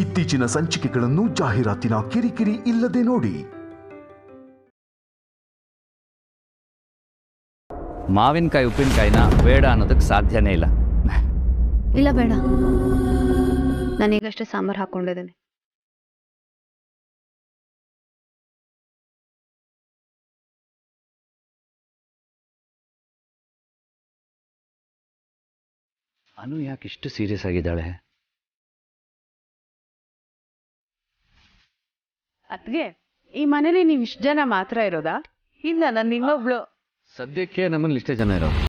ಇತ್ತೀಚಿನ ಸಂಚಿಕೆಗಳನ್ನು ಜಾಹೀರಾತಿನ ಕಿರಿಕಿರಿ ಇಲ್ಲದೆ ನೋಡಿ. ಮಾವಿನಕಾಯಿ ಉಪ್ಪಿನಕಾಯಿನ ಬೇಡ ಅನ್ನೋದಕ್ಕೆ ಸಾಧ್ಯನೇ ಇಲ್ಲ. ಇಲ್ಲ ಬೇಡ, ನಾನೀಗಷ್ಟೇ ಸಾಂಬಾರು ಹಾಕೊಂಡಿದ್ದೇನೆ. ಅನು ಯಾಕೆ ಇಷ್ಟು ಸೀರಿಯಸ್ ಆಗಿದ್ದಾಳೆ? ಅದ್ಗೆ ಈ ಮನೇಲಿ ನೀವು ಇಷ್ಟು ಜನ ಮಾತ್ರ ಇರೋದಾ? ಇಲ್ಲ, ನಾನು ಇನ್ನೊಬ್ಳು. ಸದ್ಯಕ್ಕೆ ನಮ್ಮಲ್ಲಿ ಇಷ್ಟೇ ಜನ ಇರೋದು.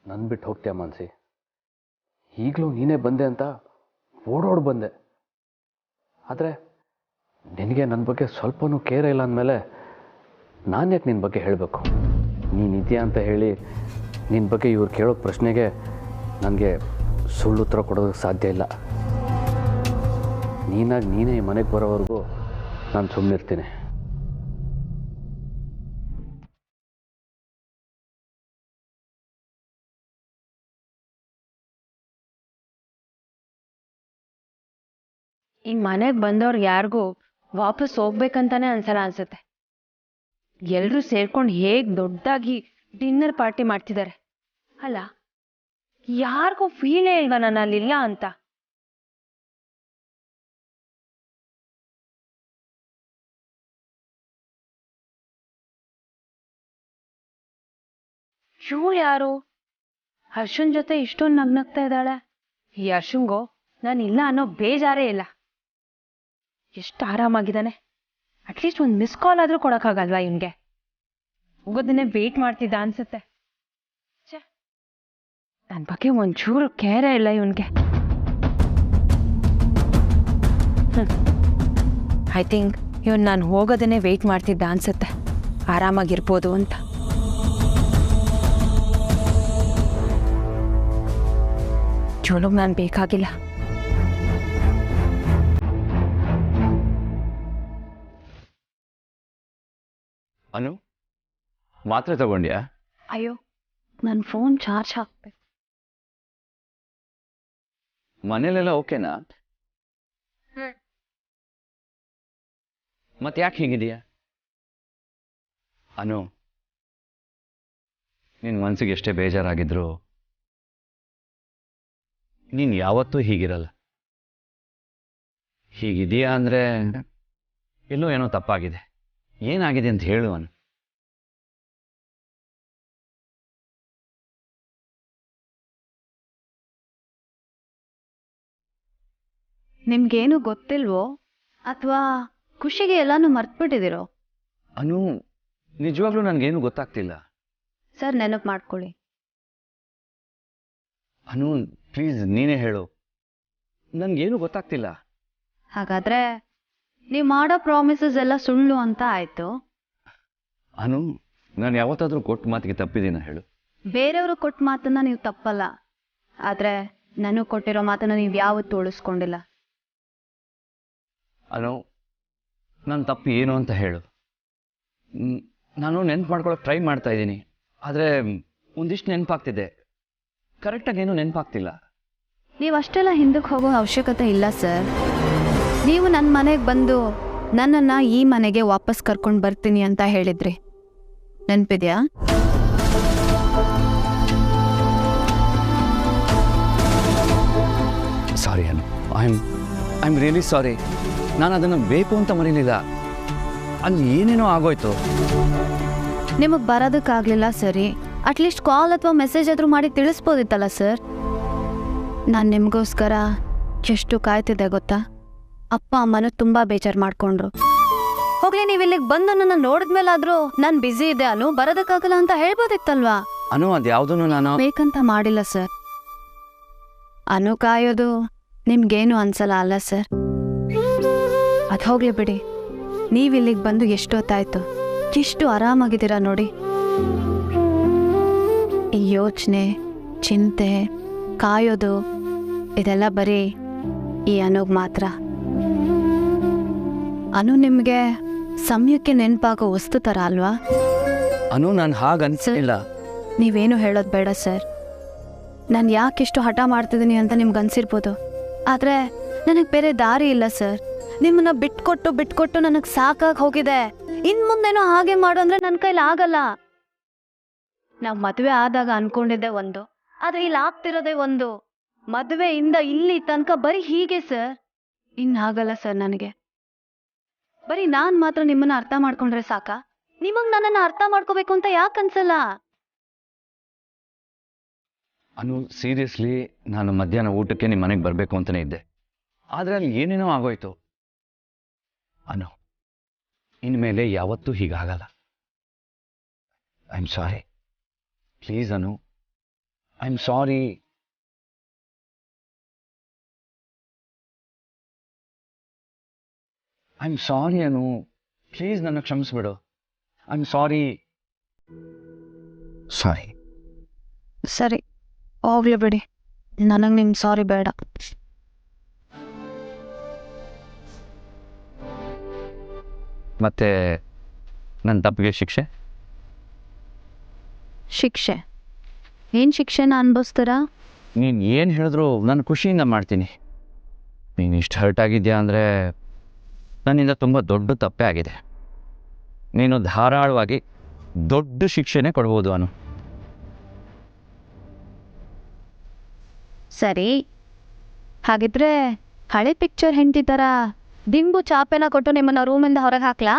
ನನ್ನ ಬಿಟ್ಟು ಹೋಗ್ತೀಯ ಮಾನ್ಸಿ? ಈಗಲೂ ನೀನೇ ಬಂದೆ ಅಂತ ಓಡೋಡು ಬಂದೆ. ಆದರೆ ನಿನಗೆ ನನ್ನ ಬಗ್ಗೆ ಸ್ವಲ್ಪನೂ ಕೇರ್ ಇಲ್ಲ ಅಂದಮೇಲೆ ನಾನು ಯಾಕೆ ನಿನ್ನ ಬಗ್ಗೆ ಹೇಳಬೇಕು? ನೀನಿದೆಯಾ ಅಂತ ಹೇಳಿ ನಿನ್ನ ಬಗ್ಗೆ ಇವ್ರು ಕೇಳೋ ಪ್ರಶ್ನೆಗೆ ನನಗೆ ಸುಳ್ಳು ಉತ್ತರ ಕೊಡೋದಕ್ಕೆ ಸಾಧ್ಯ ಇಲ್ಲ. ನೀನೇ ಈ ಮನೆಗೆ ಬರೋವರೆಗೂ ನಾನು ಸುಮ್ಮನಿರ್ತೀನಿ. ಈ ಮನೆಗೆ ಬಂದವ್ರು ಯಾರಿಗೂ ವಾಪಸ್ ಹೋಗ್ಬೇಕಂತಾನೆ ಅನ್ಸಲ್ಲ ಅನ್ಸುತ್ತೆ. ಎಲ್ರೂ ಸೇರ್ಕೊಂಡು ಹೇಗ್ ದೊಡ್ಡದಾಗಿ ಡಿನ್ನರ್ ಪಾರ್ಟಿ ಮಾಡ್ತಿದ್ದಾರೆ ಅಲ್ಲ, ಯಾರಿಗೂ ಫೀಲೇ ಇಲ್ವಾ ನಾನು ಅಲ್ಲಿಲ್ಲ ಅಂತ. ಇವಳು ಯಾರು ಹರ್ಷನ್ ಜೊತೆ ಇಷ್ಟೊಂದು ನಗ್ನಗ್ತಾ ಇದ್ದಾಳೆ? ಈ ಹರ್ಷಂಗೋ ನಾನು ಇಲ್ಲ ಅನ್ನೋ ಬೇಜಾರೇ ಇಲ್ಲ. ಎಷ್ಟು ಆರಾಮಾಗಿದ್ದಾನೆ. ಅಟ್ಲೀಸ್ಟ್ ಒಂದು ಮಿಸ್ ಕಾಲ್ ಆದ್ರೂ ಕೊಡಕ್ಕಾಗಲ್ವಾ ಇವನ್ಗೆ? ಹೋಗೋದನ್ನೇ ವೇಟ್ ಮಾಡ್ತಿದ್ದ ಅನ್ಸುತ್ತೆ. ನನ್ನ ಬಗ್ಗೆ ಒಂಚೂರು ಕೇರೇ ಇಲ್ಲ ಇವನ್ಗೆ. ಐ ಥಿಂಕ್ ಇವನ್ ನಾನು ಹೋಗೋದನ್ನೇ ವೇಟ್ ಮಾಡ್ತಿದ್ದ ಅನ್ಸುತ್ತೆ, ಆರಾಮಾಗಿರ್ಬೋದು ಅಂತ. ಇವಳಿಗೆ ನಾನು ಬೇಕಾಗಿಲ್ಲ. ಅನು, ಮಾತ್ರೆ ತಗೊಂಡ್ಯಾ? ಅಯ್ಯೋ, ನನ್ನ ಫೋನ್ ಚಾರ್ಜ್ ಹಾಕ್ಬೇಕು. ಮನೇಲೆಲ್ಲ ಓಕೆನಾ? ಮತ್ತೆ ಯಾಕೆ ಹೀಗಿದೆಯಾ? ಅನು, ನಿನ್ನ ಮನಸ್ಸಿಗೆ ಎಷ್ಟೇ ಬೇಜಾರಾಗಿದ್ರು ನೀನು ಯಾವತ್ತೂ ಹೀಗಿರಲ್ಲ. ಹೀಗಿದೆಯಾ ಅಂದರೆ ಎಲ್ಲೋ ಏನೋ ತಪ್ಪಾಗಿದೆ. ಏನಾಗಿದೆ ಅಂತ ಹೇಳು ಅನು. ನಿಮ್ಗೇನು ಗೊತ್ತಿಲ್ವೋ ಅಥವಾ ಖುಷಿಗೆ ಎಲ್ಲಾನು ಮರ್ತ್ಬಿಟ್ಟಿದಿರೋ? ಅನು, ನಿಜವಾಗ್ಲೂ ನನಗೇನು ಗೊತ್ತಾಗ್ತಿಲ್ಲ. ಸರ್, ನೆನಪು ಮಾಡ್ಕೊಳ್ಳಿ. ಅನು ಪ್ಲೀಸ್ ನೀನೇ ಹೇಳು, ನನಗೇನು ಗೊತ್ತಾಗ್ತಿಲ್ಲ. ಹಾಗಾದ್ರೆ ನೀವು ಮಾಡೋ ಪ್ರಾಮಿಸಸ್ ಎಲ್ಲ ಸುಳ್ಳು ಅಂತ ಆಯ್ತು. ಅನು, ನಾನು ಯಾವತ್ತಾದ್ರೂ ಕೊಟ್ಟ ಮಾತಿಗೆ ತಪ್ಪಿದ್ದೀನ ಹೇಳು? ಬೇರೆಯವರು ಕೊಟ್ಟ ಮಾತನ್ನ ನೀವು ತಪ್ಪಲ್ಲ, ಆದ್ರೆ ನನಗೆ ಕೊಟ್ಟಿರೋ ಮಾತನ್ನ ನೀವು ಯಾವತ್ತೂ ಉಳಿಸ್ಕೊಂಡಿಲ್ಲ. ಅನು, ನನ್ನ ತಪ್ಪು ಏನು ಅಂತ ಹೇಳು. ನಾನು ನೆನ್ಪು ಮಾಡ್ಕೊಳಕ್ಕೆ ಟ್ರೈ ಮಾಡ್ತಾ ಇದ್ದೀನಿ, ಆದರೆ ಒಂದಿಷ್ಟು ನೆನಪಾಗ್ತಿದೆ, ಕರೆಕ್ಟಾಗಿ ಏನೂ ನೆನಪಾಗ್ತಿಲ್ಲ. ನೀವು ಅಷ್ಟೆಲ್ಲ ಹಿಂದಕ್ಕೆ ಹೋಗೋ ಅವಶ್ಯಕತೆ ಇಲ್ಲ ಸರ್. ನೀವು ನನ್ನ ಮನೆಗೆ ಬಂದು ನನ್ನನ್ನು ಈ ಮನೆಗೆ ವಾಪಸ್ ಕರ್ಕೊಂಡು ಬರ್ತೀನಿ ಅಂತ ಹೇಳಿದ್ರಿ, ನೆನಪಿದೆಯಾ? ಸಾರಿ ಅನು, ಐ ಆಮ್ ರಿಯಲಿ ಸಾರಿ. ನಾನು ಅದನ್ನು ಬೇಕು ಅಂತ ಮರೀಲಿಲ್ಲ, ಅಲ್ಲಿ ಏನೇನೋ ಆಗೋಯ್ತು. ನಿಮಗೆ ಬರೋದಕ್ಕಾಗಲಿಲ್ಲ ಸರಿ, ಅಟ್ಲೀಸ್ಟ್ ಕಾಲ್ ಅಥವಾ ಮೆಸೇಜ್ ಆದರೂ ಮಾಡಿ ತಿಳಿಸ್ಬೋದಿತ್ತಲ್ಲ ಸರ್. ನಾನು ನಿಮಗೋಸ್ಕರ ಎಷ್ಟು ಕಾಯ್ತಿದ್ದೆ ಗೊತ್ತಾ? ಅಪ್ಪ ಅಮ್ಮನೂ ತುಂಬ ಬೇಜಾರು ಮಾಡ್ಕೊಂಡ್ರು. ಹೋಗ್ಲಿ, ನೀವು ಇಲ್ಲಿಗೆ ಬಂದು ನನ್ನ ನೋಡಿದ್ಮೇಲಾದರೂ ನಾನು ಬ್ಯುಸಿ ಇದೆ ಅನು, ಬರೋದಕ್ಕಾಗಲ್ಲ ಅಂತ ಹೇಳ್ಬೋದಿತ್ತಲ್ವಾ? ಅನು, ಅದ್ಯಾವುದನ್ನು ನಾನು ಬೇಕಂತ ಮಾಡಿಲ್ಲ ಸರ್. ಅನು ಕಾಯೋದು ನಿಮ್ಗೇನು ಅನ್ಸಲ್ಲ ಅಲ್ಲ ಸರ್? ಅದು ಹೋಗ್ಲಿ ಬಿಡಿ. ನೀವು ಇಲ್ಲಿಗೆ ಬಂದು ಎಷ್ಟೊತ್ತಾಯ್ತು? ಎಷ್ಟು ಆರಾಮಾಗಿದ್ದೀರಾ ನೋಡಿ. ಈ ಯೋಚನೆ, ಚಿಂತೆ, ಕಾಯೋದು ಇದೆಲ್ಲ ಬರೀ ಈ ಅನುಗ್ ಮಾತ್ರ. ಅನು ನಿಮಗೆ ಸಮಯಕ್ಕೆ ನೆನಪಾಗೋ ವಸ್ತು ಥರ ಅಲ್ವಾ? ಅನು, ನಾನು ಹಾಗೆ ಅನ್ಸಿಲ್ಲ. ನೀವೇನು ಹೇಳೋದು ಬೇಡ ಸರ್. ನಾನು ಯಾಕೆಷ್ಟು ಹಠ ಮಾಡ್ತಿದ್ದೀನಿ ಅಂತ ನಿಮ್ಗೆ ಅನ್ಸಿರ್ಬೋದು, ಆದರೆ ನನಗೆ ಬೇರೆ ದಾರಿ ಇಲ್ಲ ಸರ್. ನಿಮ್ಮನ್ನ ಬಿಟ್ಕೊಟ್ಟು ನನಗೆ ಸಾಕಾಗಿ ಹೋಗಿದೆ. ಇನ್ನು ಮುಂದೇನೋ ಹಾಗೆ ಮಾಡು ಅಂದರೆ ನನ್ನ ಕೈಲಿ ಆಗಲ್ಲ. ನಾವು ಮದುವೆ ಆದಾಗ ಅನ್ಕೊಂಡಿದ್ದೆ ಒಂದು, ಆದರೆ ಇಲ್ಲಿ ಆಗ್ತಿರೋದೇ ಒಂದು. ಮದುವೆಯಿಂದ ಇಲ್ಲಿ ತನಕ ಬರೀ ಹೀಗೆ ಸರ್. ಇನ್ನಾಗಲ್ಲ ಸರ್ ನನಗೆ. ಬರೀ ನಾನು ಮಾತ್ರ ನಿಮ್ಮನ್ನ ಅರ್ಥ ಮಾಡ್ಕೊಂಡ್ರೆ ಸಾಕ? ನಿಮಗೆ ನನ್ನನ್ನು ಅರ್ಥ ಮಾಡ್ಕೋಬೇಕು ಅಂತ ಯಾಕೆ ಅನ್ಸಲ್ಲ? ಅನು, ಸೀರಿಯಸ್ಲಿ ನಾನು ಮಧ್ಯಾಹ್ನ ಊಟಕ್ಕೆ ನಿಮ್ಮ ಮನೆಗೆ ಬರಬೇಕು ಅಂತಲೇ ಇದ್ದೆ, ಆದರೆ ಅಲ್ಲಿ ಏನೇನೋ ಆಗೋಯ್ತು. ಅನು, ಇನ್ಮೇಲೆ ಯಾವತ್ತೂ ಹೀಗಾಗಲ್ಲ. I am sorry. Please Anu, I am sorry. I am sorry Anu, please ನನ್ನ ಕ್ಷಮಿಸ್ಬಿಡು. I am sorry. ಸಾರಿ. ಸರಿ, ಹೋಗ್ಲಿ ಬಿಡಿ. ನನಗೆ ನಿಮ್ಮ ಸಾರಿ ಬೇಡ. ಮತ್ತೆ ನನ್ನ ತಪ್ಪಿಗೆ ಶಿಕ್ಷೆ? ಶಿಕ್ಷೆ? ಏನು ಶಿಕ್ಷೆನ ಅನ್ಭವಿಸ್ತೀರಾ? ನೀನು ಏನು ಹೇಳಿದ್ರು ನಾನು ಖುಷಿಯಿಂದ ಮಾಡ್ತೀನಿ. ನೀನು ಇಷ್ಟು ಹರ್ಟ್ ಆಗಿದ್ಯಾ ಅಂದರೆ ನನ್ನಿಂದ ತುಂಬ ದೊಡ್ಡ ತಪ್ಪೇ ಆಗಿದೆ. ನೀನು ಧಾರಾಳವಾಗಿ ದೊಡ್ಡ ಶಿಕ್ಷೆನೇ ಕೊಡ್ಬೋದು ಅನು. ಸರಿ, ಹಾಗಿದ್ರೆ ಹಳೆ ಪಿಕ್ಚರ್ ಹೆಂಡತಿ ಥರ ದಿಂಬು ಚಾಪೆನ ಕೊಟ್ಟು ನಿಮ್ಮನ್ನ ರೂಮಿಂದ ಹೊರಗೆ ಹಾಕ್ಲಾ?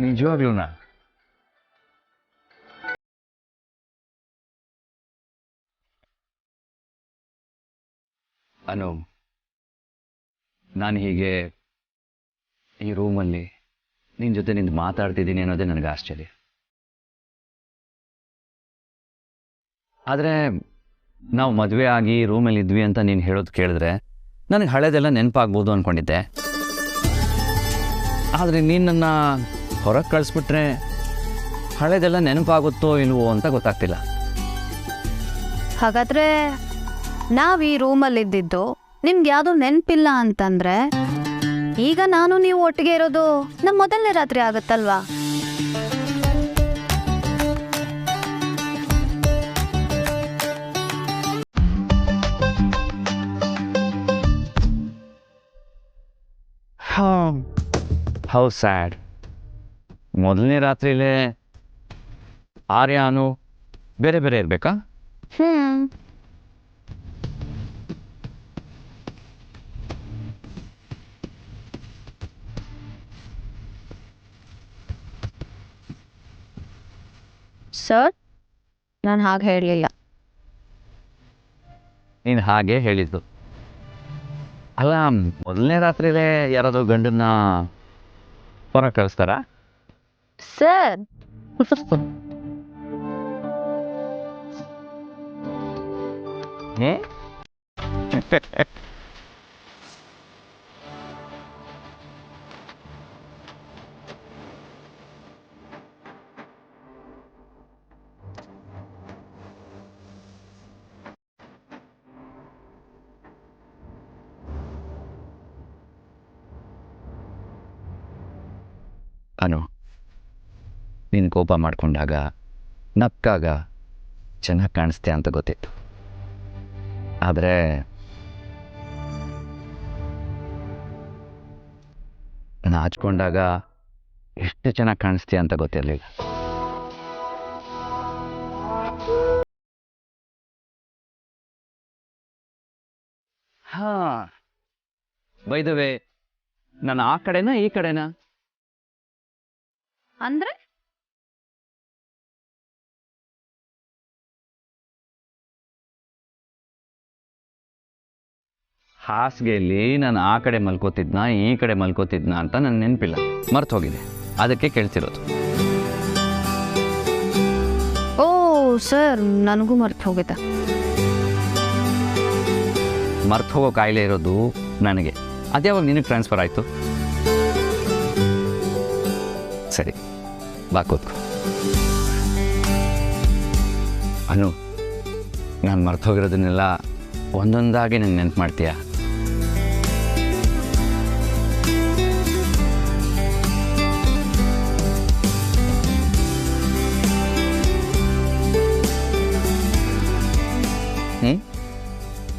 ನಿಜವಾಗ್ಲೂನಾ? ಅನು, ನಾನು ಹೀಗೆ ಈ ರೂಮಲ್ಲಿ ನಿನ್ನ ಜೊತೆ ನಿಂತು ಮಾತಾಡ್ತಿದ್ದೀನಿ ಅನ್ನೋದೇ ನನಗೆ ಆಶ್ಚರ್ಯ. ಆದರೆ ನಾವು ಮದುವೆ ಆಗಿ ರೂಮಲ್ಲಿ ಇದ್ವಿ ಅಂತ ನೀನು ಹೇಳೋದು ಕೇಳಿದ್ರೆ ನನಗೆ ಹಳೆದೆಲ್ಲ ನೆನಪಾಗ್ಬೋದು ಅಂದ್ಕೊಂಡಿದ್ದೆ. ಆದರೆ ನೀನು ನನ್ನ ಹೊರಗೆ ಕಳಿಸ್ಬಿಟ್ರೆ ಹಳೆದೆಲ್ಲ ನೆನಪಾಗುತ್ತೋ ಇಲ್ವೋ ಅಂತ ಗೊತ್ತಾಗ್ತಿಲ್ಲ. ಹಾಗಾದ್ರೆ ನಾವು ಈ ರೂಮಲ್ಲಿದ್ದಿದ್ದು ನಿಮ್ಗೆ ಯಾವುದೋ ನೆನಪಿಲ್ಲ ಅಂತಂದ್ರೆ ಈಗ ನಾನು ನೀವು ಒಟ್ಟಿಗೆ ಇರೋದು ನಮ್ಮ ಮೊದಲನೇ ರಾತ್ರಿ ಆಗುತ್ತಲ್ವಾ? How sad. ಮೊದಲನೇ ರಾತ್ರಿಲೇ ಆರ್ಯ ಅನು ಬೇರೆ ಬೇರೆ ಇರಬೇಕಾ? ಸರ್, ನಾನು ಹಾಗೆ ಹೇಳಲಿಲ್ಲ. ನೀನು ಹಾಗೆ ಹೇಳಿದ್ದು ಅಲ್ಲ. ಮೊದಲನೇ ರಾತ್ರಿಲೇ ಯಾರಾದರೂ ಗಂಡನ್ನ ಹೊರಗೆ ಕಳಿಸ್ತಾರಾ? ಸರ್, ಅನು, ನೀನು ಕೋಪ ಮಾಡಿಕೊಂಡಾಗ ನಕ್ಕಾಗ ಚೆನ್ನಾಗಿ ಕಾಣಿಸ್ತೆ ಅಂತ ಗೊತ್ತಿತ್ತು. ಆದರೆ ನಾಚ್ಕೊಂಡಾಗ ಎಷ್ಟು ಚೆನ್ನಾಗಿ ಕಾಣಿಸ್ತೀಯ ಅಂತ ಗೊತ್ತಿರಲಿಲ್ಲ. ಹಾಂ, ಬೈ ದ ವೇ, ನಾನು ಆ ಕಡೆನಾ ಈ ಕಡೆನಾ? ಅಂದ್ರೆ ಹಾಸಿಗೆಯಲ್ಲಿ ನಾನು ಆ ಕಡೆ ಮಲ್ಕೋತಿದ್ನಾ ಈ ಕಡೆ ಮಲ್ಕೋತಿದ್ನಾ ಅಂತ ನನ್ನ ನೆನಪಿಲ್ಲ, ಮರ್ತು ಹೋಗಿದೆ. ಅದಕ್ಕೆ ಕೇಳ್ತಿರೋದು. ಓ ಸರ್, ನನಗೂ ಮರ್ತು ಹೋಗಿದೆ. ಮರ್ತು ಹೋಗೋ ಕಾಯಿಲೆ ಇರೋದು ನನಗೆ. ಅದ್ಯಾವಾಗ ನಿನಗೆ ಟ್ರಾನ್ಸ್ಫರ್ ಆಯಿತು? ಸರಿ, ಬಾ ಕೂತ್ಕೋ. ಅನು, ನಾನು ಮರ್ತು ಹೋಗಿರೋದನ್ನೆಲ್ಲ ಒಂದೊಂದಾಗಿ ನಂಗೆ ನೆನ್ಪು ಮಾಡ್ತೀಯ?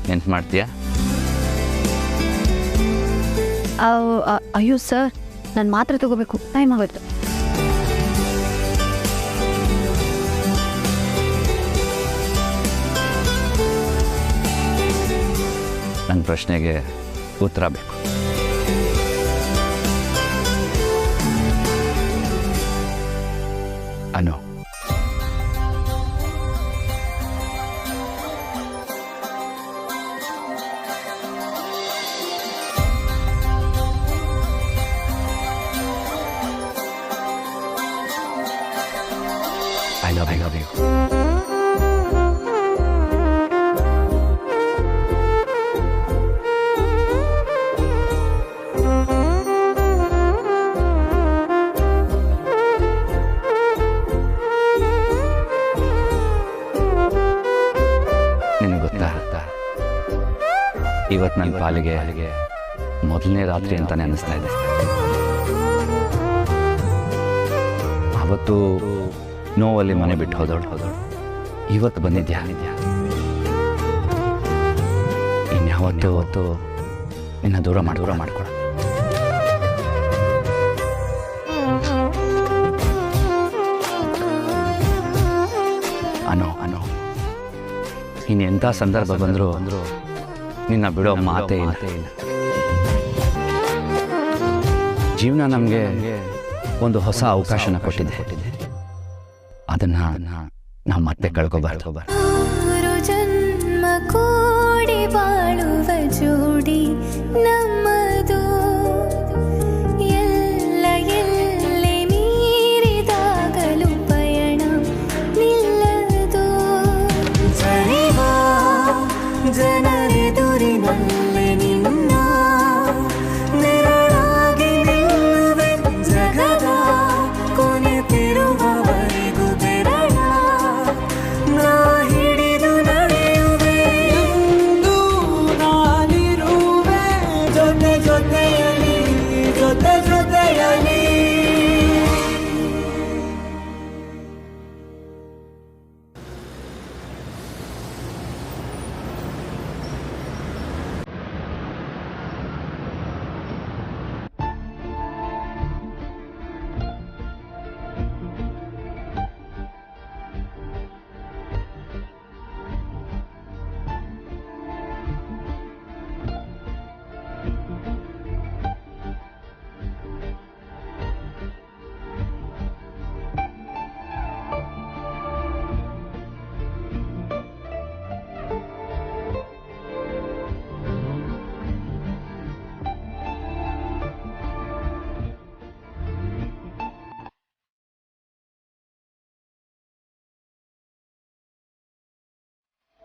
ನೆನ್ಪು ಮಾಡ್ತೀಯಾ? ಅಯ್ಯೋ ಸರ್, ನಾನು ಮಾತ್ರೆ ತಗೋಬೇಕು, ಟೈಮ್ ಆಗೋಯ್ತು. ನನ್ನ ಪ್ರಶ್ನೆಗೆ ಉತ್ತರ ಬೇಕು. ಅನು, I love you. ನಿನಗೆ ಗೊತ್ತಾ, ಇವತ್ತು ನನ್ನ ಪಾಲಿಗೆ ಮೊದಲನೇ ರಾತ್ರಿ ಅಂತಾನೆ ಅನ್ನಿಸ್ತಾ ಇದೆ. ಅವತ್ತು ನೋವಲ್ಲಿ ಮನೆ ಬಿಟ್ಟು ಹೋದವಳು ಇವತ್ತು ಬಂದಿದ್ಯಾ? ಇನ್ಯಾವತ್ತು ನಿನ್ನ ದೂರ ಮಾಡ್ಕೊಳ. ಅನೋ ಇನ್ನೆಂಥ ಸಂದರ್ಭ ಬಂದರೂ ನಿನ್ನ ಬಿಡೋ ಮಾತೇ ಇಲ್ಲ. ಜೀವನ ನಮಗೆ ಒಂದು ಹೊಸ ಅವಕಾಶನ ಕೊಟ್ಟಿದೆ. ಅದನ್ನ ನಾವು ಮತ್ತೆ ಕಳ್ಕೋಬಾರ್ದು. ಜನ್ಮ ಕೂಡಿ ಬಾಳುವ ಜೋಡಿ ನಮ್ಮದು, ಎಲ್ಲ ಎಲ್ಲಿ ಮೀರಿದಾಗಲೂ ಪಯಣ ನಿಲ್ಲದು. ಜನರೆದುರಿನಲ್ಲಿ ನಿನ್ನ ನೆರಳಾಗಿ ನಿಲ್ಲುವೆ, ಜಗದ ಕೊನೆತಿರುವವರೆಗೂ ಬೆರಳ ನಾ ಹಿಡಿದು ನಡೆಯುವೆ. ಎಂದು ನಾನಿರುವೆ ಜೊತೆಯಲ್ಲಿ.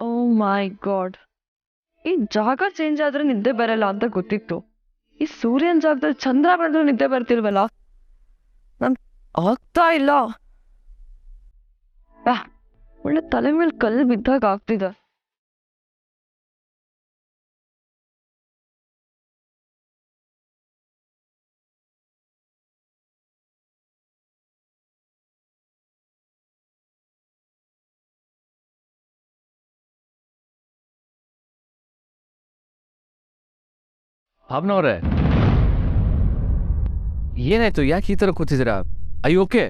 ಓ ಮೈ ಗಾಡ್, ಈ ಜಾಗ ಚೇಂಜ್ ಆದ್ರೆ ನಿದ್ದೆ ಬರಲ್ಲ ಅಂತ ಗೊತ್ತಿತ್ತು. ಈ ಸೂರ್ಯನ ಜಾಗದಲ್ಲಿ ಚಂದ್ರ ಬಂದ್ರೆ ನಿದ್ದೆ ಬರ್ತಿಲ್ವಲ್ಲ, ನನ್ ಆಗ್ತಾ ಇಲ್ಲ. ಒಳ್ಳೆ ತಲೆ ಮೇಲೆ ಕಲ್ಲು ಬಿದ್ದಾಗ ಆಗ್ತಿದೆ. ಭಾವನವ್ರೆ, ಏನಾಯ್ತು? ಯಾಕೆ ಈ ಥರ ಕೂತಿದ್ದೀರಾ? I okay?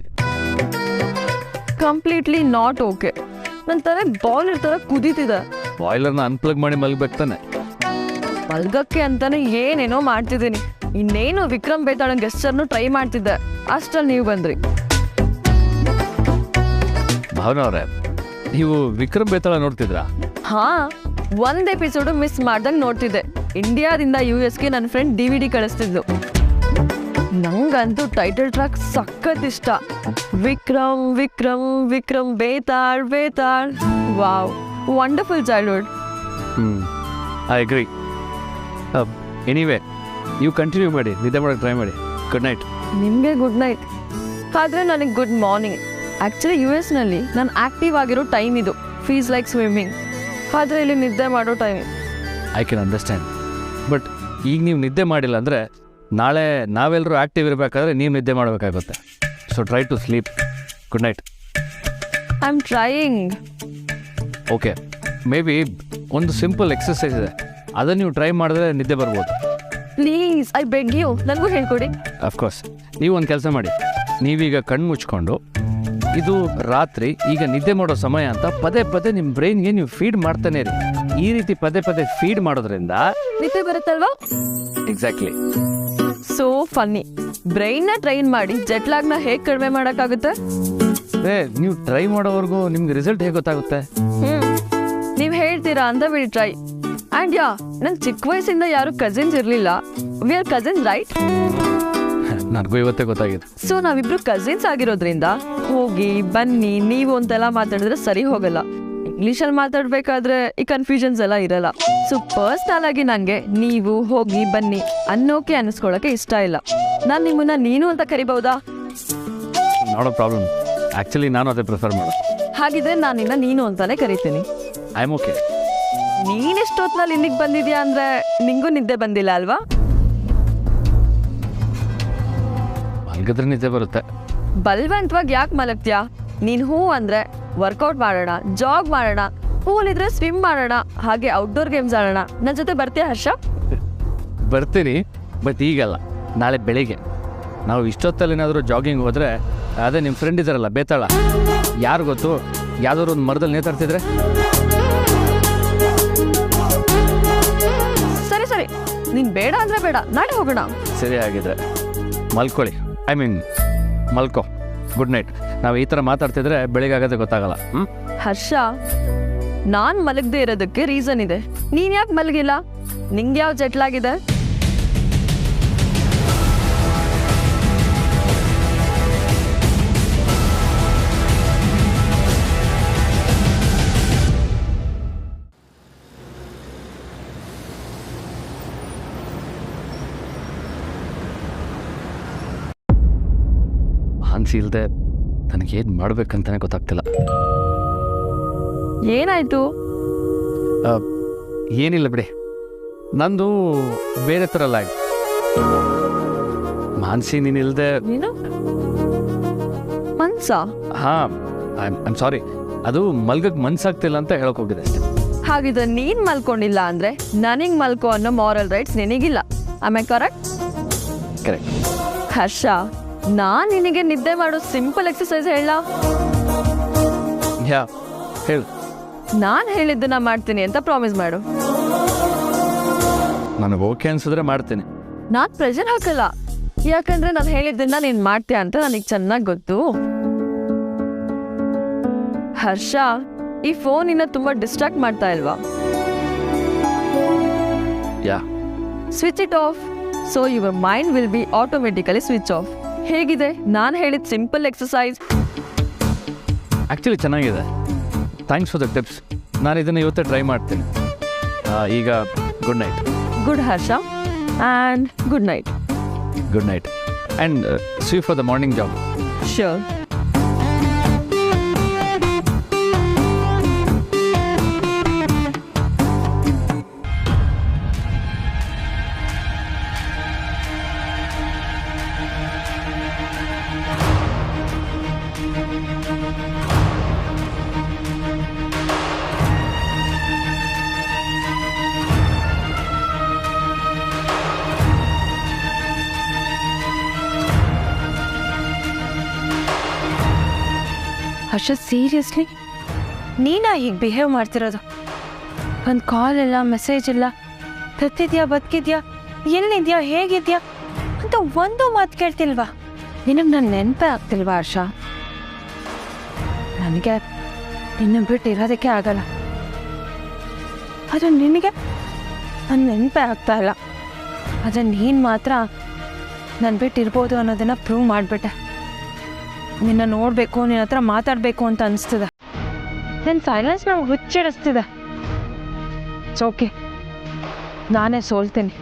Completely not okay. ನನ್ನ ತಲೆ ಬಾಯ್ಲರ್ ತರ ಕುದೀತಿದೆ. ಬಾಯ್ಲರ್ನ ಅನ್ಪ್ಲಗ್ ಮಾಡಿ ಮಲ್ಗ್ಬೇಕು ತಾನೆ? ಮಲ್ಗಕ್ಕೆ ಅಂತಾನೆ ಏನೇನೋ ಮಾಡ್ತಿದ್ದೀನಿ. ಇನ್ನೇನು ವಿಕ್ರಮ್ ಬೇತಾಳ ಗೆಸ್ಟರ್ನು ಟ್ರೈ ಮಾಡ್ತಿದ್ದೆ, ಅಷ್ಟ್ರಲ್ಲಿ ನೀವು ಬಂದ್ರಿ. ಭಾವನವ್ರೆ, ನೀವು ವಿಕ್ರಮ್ ಬೇತಾಳ ನೋಡ್ತಿದ್ರಾ? ಹಾ, ಒಂದ್ ಎಪಿಸೋಡು ಮಿಸ್ ಮಾಡ್ದಂಗೆ ನೋಡ್ತಿದ್ದೆ. ಇಂಡಿಯಾದಿಂದ US ಗೆ ನನ್ನ ಫ್ರೆಂಡ್ DVD ಕಳಿಸ್ತಿದ್ಲು. ನಂಗಂತೂ ಟೈಟಲ್ ಟ್ರ್ಯಾಕ್ ಸಖತ್ ಇಷ್ಟ. Vikram Vikram Vikram Betal Betal. Wow, wonderful childhood. I agree. Anyway ನೀವು ಕಂಟಿನ್ಯೂ ಮಾಡಿ, ನಿದ್ದೆ ಮಾಡೋಕ್ಕೆ ಟ್ರೈ ಮಾಡಿ. Good night. ನಿಮಗೆ ಗುಡ್ ನೈಟ್, ಆದರೆ ನನಗೆ ಗುಡ್ ಮಾರ್ನಿಂಗ್. ಆ್ಯಕ್ಚುಲಿ US ನಾನು ಆ್ಯಕ್ಟಿವ್ ಆಗಿರೋ ಟೈಮ್ ಇದು, ಫೀಸ್ ಲೈಕ್ ಸ್ವಿಮ್ಮಿಂಗ್. ಆದರೆ ಇಲ್ಲಿ ನಿದ್ದೆ ಮಾಡೋ time. I can understand. But ಈಗ ನೀವು ನಿದ್ದೆ ಮಾಡಿಲ್ಲ ಅಂದರೆ ನಾಳೆ ನಾವೆಲ್ಲರೂ ಆ್ಯಕ್ಟಿವ್ ಇರಬೇಕಾದ್ರೆ ನೀವು ನಿದ್ದೆ ಮಾಡಬೇಕಾಗುತ್ತೆ. So try to sleep. Good night. I am trying. Okay, maybe ಒಂದು ಸಿಂಪಲ್ ಎಕ್ಸಸೈಸ್ ಇದೆ, ಅದನ್ನು ನೀವು ಟ್ರೈ ಮಾಡಿದ್ರೆ ನಿದ್ದೆ ಬರ್ಬೋದು. ಪ್ಲೀಸ್, ಐ ಬೆಗ್ ಯು, ನನಗೂ ಹೇಳ್ಕೊಡಿ. ಅಫ್ಕೋರ್ಸ್. ನೀವು ಒಂದು ಕೆಲಸ ಮಾಡಿ, ನೀವೀಗ ಕಣ್ಣು ಮುಚ್ಕೊಂಡು ಇದು ರಾತ್ರಿ ಈಗ ನಿದ್ದೆ ಮಾಡೋ ಸಮಯ ಅಂತ ಪದೇ ಪದೇ ನಿಮ್ಮ ಬ್ರೈನ್ಗೆ ನೀವು ಫೀಡ್ ಮಾಡ್ತಾನೆ ಇರಿ. ಈ ರೀತಿ ಪದೇ ಪದೇ ಫೀಡ್ ಮಾಡೋದ್ರಿಂದ ನಿದ್ದೆ ಬರುತ್ತಲ್ವಾ? ಎಕ್ಸಾಕ್ಟ್ಲಿ. So funny. ಬ್ರೈನ್ನ ಟ್ರೈನ್ ಮಾಡಿ ಜೆಟ್ಲಾಗ್ನ ಹೇಗೆ ಕಡಿಮೆ ಮಾಡೋಕ್ಕಾಗುತ್ತೆ? ನೀವು ಟ್ರೈ ಮಾಡೋವರೆಗೂ ನಿಮ್ಗೆ ರಿಸಲ್ಟ್ ಹೇಗೆ ಗೊತ್ತಾಗುತ್ತೆ? ನೀವು ಹೇಳ್ತೀರಾ ಅಂತ ವಿಲ್ ಟ್ರೈ. ಆ್ಯಂಡ್ ಯಾ, ನಂಗೆ ಚಿಕ್ಕ ವಯಸ್ಸಿಂದ ಯಾರು ಕಸಿನ್ಸ್ ಇರಲಿಲ್ಲ. We are cousins, right? ನನಗೂ ಇವತ್ತೇ ಗೊತ್ತಾಗಿದೆ. ಸೊ ನಾವಿಬ್ರು ಕಸಿನ್ಸ್ ಆಗಿರೋದ್ರಿಂದ ಹೋಗಿ ಬನ್ನಿ ನೀವು ಅಂತೆಲ್ಲ ಮಾತಾಡಿದ್ರೆ ಸರಿ ಹೋಗಲ್ಲ. ಇಂಗ್ಲೀಷಲ್ಲಿ ಮಾತಾಡಬೇಕಾದ್ರೆ ಈ ಕನ್ಫ್ಯೂಷನ್ಸ್ ಎಲ್ಲ ಇರಲ್ಲ. ಸೊ ಪರ್ಸ್ನಲ್ ಆಗಿ ನನಗೆ ನೀವು ಹೋಗಿ ಬನ್ನಿ ಅನ್ನೋಕೆ ಅನ್ನಿಸ್ಕೊಳ್ಳೋಕೆ ಇಷ್ಟ ಇಲ್ಲ. ನಾನು ನಿಮ್ಮನ್ನ ನೀನು ಅಂತ ಕರಿಬಹುದಾ? Not a problem. ಆ್ಯಕ್ಚುಲಿ ನಾನು ಅದೇ ಪ್ರಿಫರ್ ಮಾಡೋದು. ಹಾಗಿದ್ರೆ ನಾನು ನಿನ್ನ ನೀನು ಅಂತಾನೆ ಕರಿತೀನಿ. I am okay. ನೀನೆಷ್ಟೊತ್ನಲ್ಲಿ ಇಲ್ಲಿಗೆ ಬಂದಿದ್ಯಾ ಅಂದರೆ ನಿಂಗೂ ನಿದ್ದೆ ಬಂದಿಲ್ಲ ಅಲ್ವಾ? ಮಲ್ಗಿದ್ರೆ ನಿದ್ದೆ ಬರುತ್ತೆ. ಬಲ್ವಂತವಾಗಿ ಯಾಕೆ ಮಲಗ್ತೀಯಾ? ನೀನು ಹೂ ಅಂದರೆ ವರ್ಕೌಟ್ ಮಾಡೋಣ, ಜಾಗ್ ಮಾಡೋಣ, ಪೂಲಿದ್ರೆ ಸ್ವಿಮ್ ಮಾಡೋಣ, ಹಾಗೆ ಔಟ್ಡೋರ್ ಗೇಮ್ಸ್ ಆಡೋಣ. ನನ್ನ ಜೊತೆ ಬರ್ತೀಯಾ ಹರ್ಷ? ಬರ್ತೀನಿ, ಬಟ್ ಈಗಲ್ಲ, ನಾಳೆ ಬೆಳಿಗ್ಗೆ. ನಾವು ಇಷ್ಟೊತ್ತಲ್ಲಿ ಏನಾದರೂ ಜಾಗಿಂಗ್ ಹೋದರೆ ಅದೇ ನಿಮ್ಮ ಫ್ರೆಂಡ್ ಇದ್ದಾರಲ್ಲ ಬೇತಾಳ, ಯಾರು ಗೊತ್ತು, ಯಾವುದಾದ್ರು ಒಂದು ಮರದಲ್ಲಿ ನೇತಾಡ್ತಿದ್ರೆ. ಸರಿ ಸರಿ, ನೀನು ಬೇಡ ಅಂದರೆ ಬೇಡ, ನಾಳೆ ಹೋಗೋಣ. ಸರಿ ಆಗಿದ್ರೆ ಮಲ್ಕೊಳ್ಳಿ. ಐ ಮೀನ್ ಮಲ್ಕೋ. Good night. ನಾವು ಈ ಥರ ಮಾತಾಡ್ತಿದ್ರೆ ಬೆಳಿಗ್ಗೆ ಆಗೋದೇ ಗೊತ್ತಾಗಲ್ಲ. ಹರ್ಷ, ನಾನು ಮಲಗದೆ ಇರೋದಕ್ಕೆ ರೀಸನ್ ಇದೆ. ನೀನು ಯಾಕೆ ಮಲಗಿಲ್ಲ? ನಿಂಗೆ ಯಾವ ಜೆಟ್ಲಾಗಿದೆ? ಹಾನ್ಸಿ ಇಲ್ಲದೆ ನನಗೇನು ಮಾಡ್ಬೇಕಂತಾನೆ ಗೊತ್ತಾಗ್ತಿಲ್ಲ. ಏನಾಯ್ತು? ಏನಿಲ್ಲ ಬಿಡಿ, ನಂದು ಬೇರೆ ಥರ ಲೈಫ್. ಮಾನ್ಸಿ ನೀನಿಲ್ಲದೆ ನೀನು ಮನ್ಸ? ಹಾಂ, ಐಮ್ ಸಾರಿ, ಅದು ಮಲ್ಗಕ್ಕೆ ಮನ್ಸಾಗ್ತಿಲ್ಲ ಅಂತ ಹೇಳಕ್ ಹೋಗಿದೆ ಅಷ್ಟೇ. ಹಾಗಿದ್ರೆ ನೀನ್ ಮಲ್ಕೊಂಡಿಲ್ಲ ಅಂದ್ರೆ ನನಗ್ ಮಲ್ಕೋ ಅನ್ನೋ ಮಾರಲ್ ರೈಟ್ಸ್ ನಿನಗಿಲ್ಲ. ಆಮೇಲೆ ಕರೆಕ್ಟ್? ಕರೆಕ್ಟ್. ಹರ್ಷ, ನಾನ್ ನಿನಗೆ ನಿದ್ದೆ ಮಾಡೋ ಸಿಂಪಲ್ ಎಕ್ಸಸೈಸ್ ಹೇಳ? ಯಾ, ಹೇಳು. ನಾನ್ ಹೇಳಿದ್ದನ್ನ ಮಾಡ್ತೀನಿ ಅಂತ ಪ್ರಾಮಿಸ್ ಮಾಡು. ನನಗೆ ಓಕೆ ಅನ್ಸಿದ್ರೆ ಮಾಡ್ತೀನಿ. ನಾನ್ ಪ್ರೆಷರ್ ಹಾಕಲ್ಲ, ಯಾಕಂದ್ರೆ ನಾನು ಹೇಳಿದ್ದನ್ನ ನೀನ್ ಮಾಡ್ತೀಯ ಅಂತ ನನಗೆ ಚೆನ್ನಾಗಿ ಗೊತ್ತು. ಹರ್ಷ, ಈ ಫೋನ್ ಇನ್ನ ತುಂಬಾ ಡಿಸ್ಟ್ರಾಕ್ಟ್ ಮಾಡ್ತಾ ಇಲ್ವಾ? Yeah. Switch it off, so your mind will be automatically switch off. ಹೇಗಿದೆ ನಾನು ಹೇಳಿದ ಸಿಂಪಲ್ ಎಕ್ಸಸೈಸ್? ಆ್ಯಕ್ಚುಲಿ ಚೆನ್ನಾಗಿದೆ. Thanks for the tips. ನಾನು ಇದನ್ನು ಇವತ್ತೇ ಟ್ರೈ ಮಾಡ್ತೀನಿ. ಈಗ good night. Good Harsha, and good night. Good night and see you for the morning job. Sure. Harsha, seriously ನೀನಾ ಹೀಗೆ ಬಿಹೇವ್ ಮಾಡ್ತಿರೋದು? ಒಂದು ಕಾಲ್ ಇಲ್ಲ, ಮೆಸೇಜ್ ಇಲ್ಲ, ಬರ್ತಿದ್ಯಾ, ಬದುಕಿದ್ಯಾ, ಎಲ್ಲಿದ್ಯಾ, ಹೇಗಿದ್ಯಾ ಅಂತ ಒಂದು ಮಾತು ಕೇಳ್ತಿಲ್ವಾ? ನಿನಗೆ ನನ್ನ ನೆನಪೇ ಆಗ್ತಿಲ್ವಾ ಹರ್ಷ? ನನಗೆ ನಿನ್ನ ಬಿಟ್ಟು ಇರೋದಕ್ಕೆ ಆಗಲ್ಲ, ಅದು ನಿನಗೆ ನನ್ನ ನೆನಪೇ ಆಗ್ತಾ ಇಲ್ಲ. ಆದರೆ ನೀನು ಮಾತ್ರ ನನ್ನ ಬಿಟ್ಟು ಇರ್ಬೋದು ಅನ್ನೋದನ್ನು ಪ್ರೂವ್ ಮಾಡಿಬಿಟ್ಟೆ. ನಿನ್ನ ನೋಡಬೇಕು, ನಿನ್ನ ಹತ್ರ ಮಾತಾಡಬೇಕು ಅಂತ ಅನಿಸ್ತದೆ. ನನ್ನ ಸೈಲೆನ್ಸ್ ನಮ್ಗೆ ಹುಚ್ಚಿಡಿಸ್ತಿದೆ. ಇಟ್ಸ್ ಓಕೆ, ನಾನೇ ಸೋಲ್ತೀನಿ.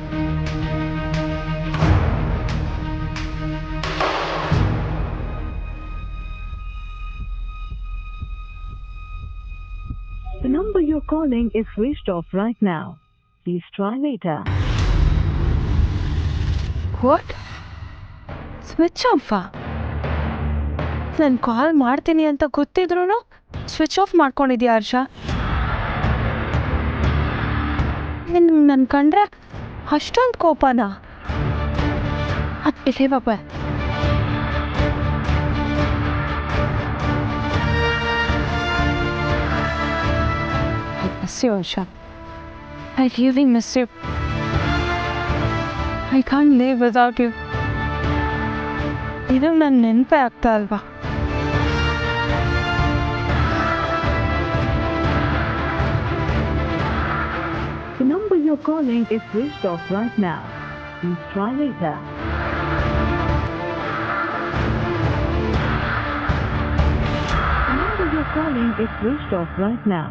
The number you're calling is switched off right now. Please try later. What? Switch ಆಫಾ? ನಾನು ಕಾಲ್ ಮಾಡ್ತೀನಿ ಅಂತ ಗೊತ್ತಿದ್ರು ಸ್ವಿಚ್ ಆಫ್ ಮಾಡ್ಕೊಂಡಿದ್ಯಾ ಹರ್ಷ? ನನ್ನ ಕಂಡ್ರೆ ಅಷ್ಟೊಂದು ಕೋಪನಾ? ಅದು ಬಿಲೇ ಬಾಬಾ. miss you, Asha. I really miss you. I can't live without you. ಇದು ನನ್ನ ನೆನಪೇ ಆಗ್ತಾ ಅಲ್ವಾ? The number you're calling is switched off right now. Please try later. The number you're calling is switched off right now.